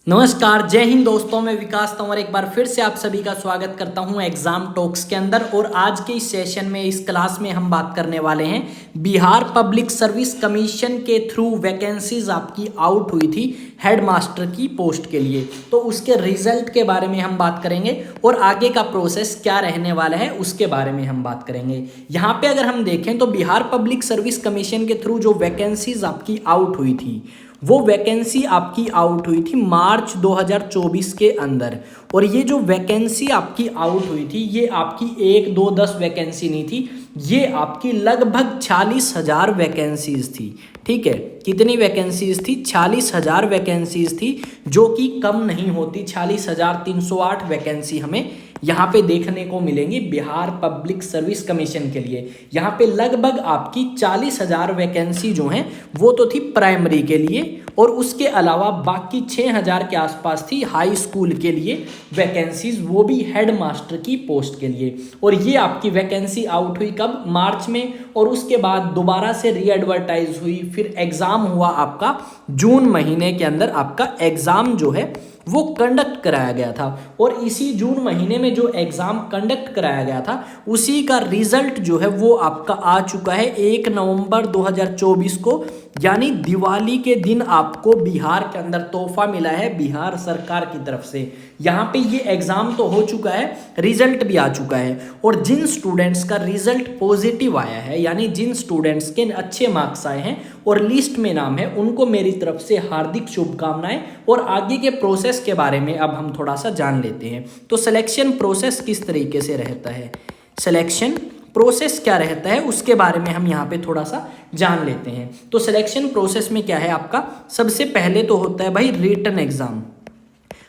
नमस्कार, जय हिंद दोस्तों। मैं विकास तंवर एक बार फिर से आप सभी का स्वागत करता हूं एग्जाम टॉक्स के अंदर। और आज के इस सेशन में, इस क्लास में हम बात करने वाले हैं बिहार पब्लिक सर्विस कमीशन के थ्रू वैकेंसीज आपकी आउट हुई थी हेड मास्टर की पोस्ट के लिए। तो उसके रिजल्ट के बारे में हम बात करेंगे और आगे का प्रोसेस क्या रहने वाला है उसके बारे में हम बात करेंगे। यहाँ पे अगर हम देखें तो बिहार पब्लिक सर्विस कमीशन के थ्रू जो वैकेंसीज आपकी आउट हुई थी वो वैकेंसी आपकी आउट हुई थी मार्च 2024 के अंदर। और ये जो वैकेंसी आपकी आउट हुई थी ये आपकी 1, 2, 10 वैकेंसी नहीं थी, ये आपकी लगभग 46,000 वैकेंसीज थी। ठीक है, कितनी वैकेंसीज थी? 46,000 वैकेंसीज थी, जो कि कम नहीं होती। 46,308 वैकेंसी हमें यहाँ पे देखने को मिलेंगी बिहार पब्लिक सर्विस कमीशन के लिए। यहाँ पे लगभग आपकी 40,000 वैकेंसी जो हैं वो तो थी प्राइमरी के लिए, और उसके अलावा बाकी 6,000 के आसपास थी हाई स्कूल के लिए वैकेंसीज, वो भी हेड मास्टर की पोस्ट के लिए। और ये आपकी वैकेंसी आउट हुई कब? मार्च में। और उसके बाद दोबारा से रीएडवर्टाइज हुई, फिर एग्जाम हुआ आपका जून महीने के अंदर। आपका एग्जाम जो है वो कंडक्ट कराया गया था, और इसी जून महीने में जो एग्जाम कंडक्ट कराया गया था उसी का रिजल्ट जो है वो आपका आ चुका है 1 नवंबर 2024 को, यानी दिवाली के दिन आपको बिहार के अंदर तोहफा मिला है बिहार सरकार की तरफ से। यहाँ पे ये एग्जाम तो हो चुका है, रिजल्ट भी आ चुका है। और जिन स्टूडेंट्स का रिजल्ट पॉजिटिव आया है, यानी जिन स्टूडेंट्स के अच्छे मार्क्स आए हैं और लिस्ट में नाम है, उनको मेरी तरफ से हार्दिक शुभकामनाएं। और आगे के प्रोसेस के बारे में अब हम थोड़ा सा जान लेते हैं। तो सिलेक्शन प्रोसेस किस तरीके से रहता है, सिलेक्शन प्रोसेस क्या रहता है उसके बारे में हम यहाँ पे थोड़ा सा जान लेते हैं। तो सिलेक्शन प्रोसेस में क्या है आपका, सबसे पहले तो होता है भाई रिटन एग्जाम।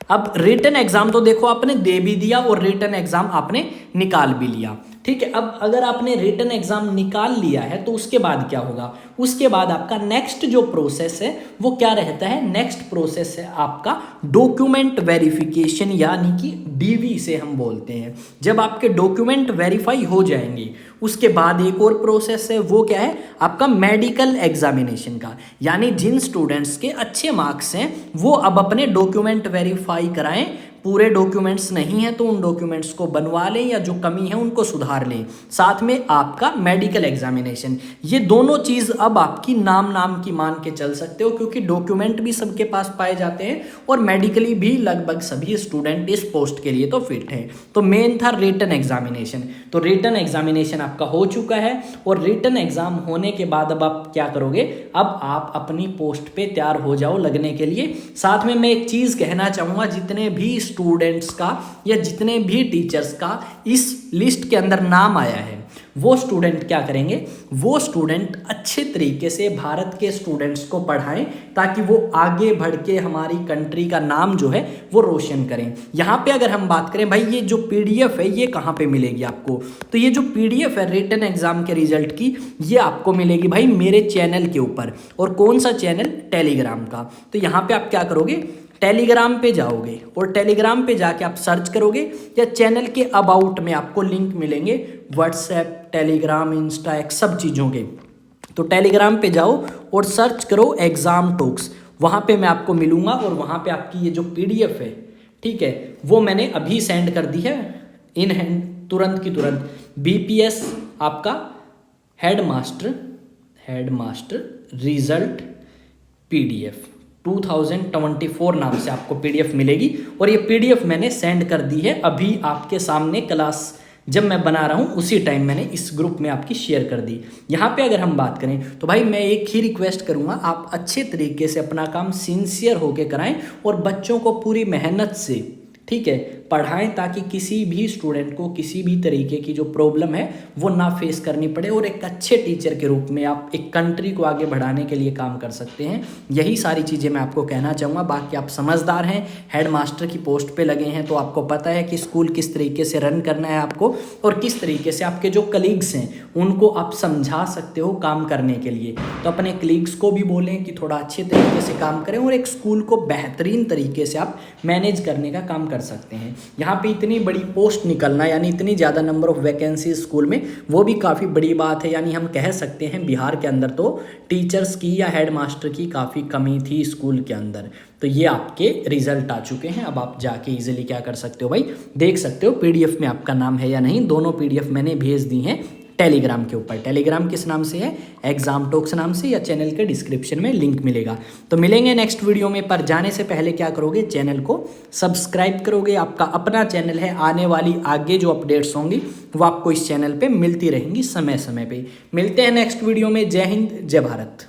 अब रिटन एग्जाम तो देखो आपने दे भी दिया और रिटन एग्जाम आपने निकाल भी लिया। ठीक है, अब अगर आपने रिटन एग्जाम निकाल लिया है तो उसके बाद क्या होगा? उसके बाद आपका नेक्स्ट जो प्रोसेस है वो क्या रहता है? नेक्स्ट प्रोसेस है आपका डॉक्यूमेंट वेरिफिकेशन, यानी कि डीवी से हम बोलते हैं। जब आपके डॉक्यूमेंट वेरीफाई हो जाएंगे उसके बाद एक और प्रोसेस है, वो क्या है? आपका मेडिकल एग्जामिनेशन का। यानी जिन स्टूडेंट्स के अच्छे मार्क्स हैं वो अब अपने डॉक्यूमेंट वेरीफाई कराएं। पूरे डॉक्यूमेंट्स नहीं है तो उन डॉक्यूमेंट्स को बनवा लें, या जो कमी है उनको सुधार लें। साथ में आपका मेडिकल एग्जामिनेशन, ये दोनों चीज़ अब आपकी नाम की मान के चल सकते हो, क्योंकि डॉक्यूमेंट भी सबके पास पाए जाते हैं और मेडिकली भी लगभग सभी स्टूडेंट इस पोस्ट के लिए तो फिट हैं। तो मेन था रिटन एग्जामिनेशन। तो रिटन एग्जामिनेशन आपका हो चुका है, और रिटन एग्जाम होने के बाद अब आप क्या करोगे? अब आप अपनी पोस्ट पे तैयार हो जाओ लगने के लिए। साथ में मैं एक चीज़ कहना चाहूँगा, जितने भी स्टूडेंट्स का या जितने भी टीचर्स का इस लिस्ट के अंदर नाम आया है, वो स्टूडेंट क्या करेंगे? वो स्टूडेंट अच्छे तरीके से भारत के स्टूडेंट्स को पढ़ाएं, ताकि वो आगे बढ़ के हमारी कंट्री का नाम जो है वो रोशन करें। यहाँ पे अगर हम बात करें भाई, ये जो पीडीएफ है ये कहाँ पे मिलेगी आपको? तो ये जो पीडीएफ है रिटन एग्जाम के रिजल्ट की, ये आपको मिलेगी भाई मेरे चैनल के ऊपर। और कौन सा चैनल? टेलीग्राम का। तो यहाँ पे आप क्या करोगे? टेलीग्राम पे जाओगे और टेलीग्राम पे जाके आप सर्च करोगे, या चैनल के अबाउट में आपको लिंक मिलेंगे व्हाट्सएप, टेलीग्राम, इंस्टा, सब चीज़ों के। तो टेलीग्राम पे जाओ और सर्च करो एग्ज़ाम टॉक्स, वहाँ पे मैं आपको मिलूँगा। और वहाँ पे आपकी ये जो पीडीएफ है, ठीक है, वो मैंने अभी सेंड कर दी है इन हैंड, तुरंत की तुरंत। बीपीएस आपका हेड मास्टर रिजल्ट पीडीएफ 2024 नाम से आपको पीडीएफ मिलेगी। और ये पीडीएफ मैंने सेंड कर दी है अभी आपके सामने, क्लास जब मैं बना रहा हूँ उसी टाइम मैंने इस ग्रुप में आपकी शेयर कर दी। यहाँ पे अगर हम बात करें तो भाई मैं एक ही रिक्वेस्ट करूँगा, आप अच्छे तरीके से अपना काम सिंसियर होके कराएं और बच्चों को पूरी मेहनत से, ठीक है, पढ़ाएं, ताकि किसी भी स्टूडेंट को किसी भी तरीके की जो प्रॉब्लम है वो ना फेस करनी पड़े, और एक अच्छे टीचर के रूप में आप एक कंट्री को आगे बढ़ाने के लिए काम कर सकते हैं। यही सारी चीज़ें मैं आपको कहना चाहूँगा। बाकी आप समझदार हैं, हेड मास्टर की पोस्ट पे लगे हैं, तो आपको पता है कि स्कूल किस तरीके से रन करना है आपको, और किस तरीके से आपके जो कलीग्स हैं उनको आप समझा सकते हो काम करने के लिए। तो अपने कलीग्स को भी बोलें कि थोड़ा अच्छे तरीके से काम करें, और एक स्कूल को बेहतरीन तरीके से आप मैनेज करने का काम कर सकते हैं। यहाँ पे इतनी बड़ी पोस्ट निकलना यानी इतनी ज़्यादा नंबर ऑफ वैकेंसी स्कूल में, वो भी काफ़ी बड़ी बात है। यानी हम कह सकते हैं बिहार के अंदर तो टीचर्स की या हेड मास्टर की काफ़ी कमी थी स्कूल के अंदर। तो ये आपके रिजल्ट आ चुके हैं। अब आप जाके इजीली क्या कर सकते हो भाई, देख सकते हो पीडीएफ में आपका नाम है या नहीं। दोनों पीडीएफ मैंने भेज दी हैं टेलीग्राम के ऊपर। टेलीग्राम किस नाम से है, एग्जाम टॉक्स नाम से, या चैनल के डिस्क्रिप्शन में लिंक मिलेगा। तो मिलेंगे नेक्स्ट वीडियो में, पर जाने से पहले क्या करोगे, चैनल को सब्सक्राइब करोगे। आपका अपना चैनल है, आने वाली आगे जो अपडेट्स होंगी वो आपको इस चैनल पे मिलती रहेंगी समय समय पे। मिलते हैं नेक्स्ट वीडियो में। जय हिंद, जय भारत।